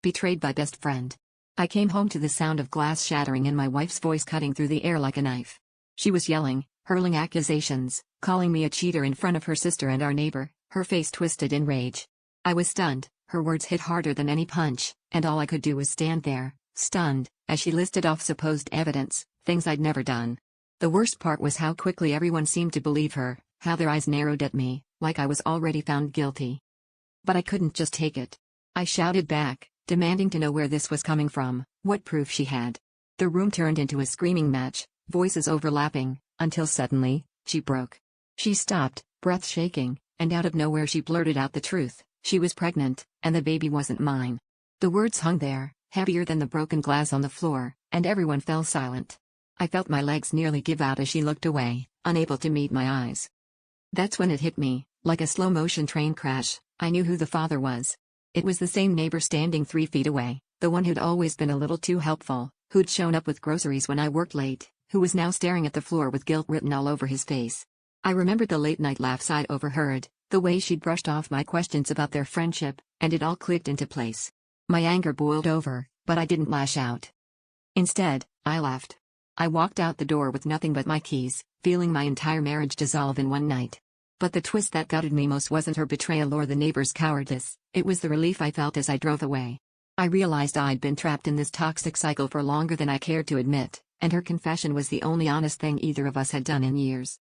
Betrayed by best friend. I came home to the sound of glass shattering and my wife's voice cutting through the air like a knife. She was yelling, hurling accusations, calling me a cheater in front of her sister and our neighbor, her face twisted in rage. I was stunned, her words hit harder than any punch, and all I could do was stand there, stunned, as she listed off supposed evidence, things I'd never done. The worst part was how quickly everyone seemed to believe her, how their eyes narrowed at me, like I was already found guilty. But I couldn't just take it. I shouted back, demanding to know where this was coming from, what proof she had. The room turned into a screaming match, voices overlapping, until suddenly, she broke. She stopped, breath shaking, and out of nowhere she blurted out the truth. She was pregnant, and the baby wasn't mine. The words hung there, heavier than the broken glass on the floor, and everyone fell silent. I felt my legs nearly give out as she looked away, unable to meet my eyes. That's when it hit me, like a slow-motion train crash. I knew who the father was. It was the same neighbor standing 3 feet away, the one who'd always been a little too helpful, who'd shown up with groceries when I worked late, who was now staring at the floor with guilt written all over his face. I remembered the late-night laughs I'd overheard, the way she'd brushed off my questions about their friendship, and it all clicked into place. My anger boiled over, but I didn't lash out. Instead, I laughed. I walked out the door with nothing but my keys, feeling my entire marriage dissolve in one night. But the twist that gutted me most wasn't her betrayal or the neighbor's cowardice, it was the relief I felt as I drove away. I realized I'd been trapped in this toxic cycle for longer than I cared to admit, and her confession was the only honest thing either of us had done in years.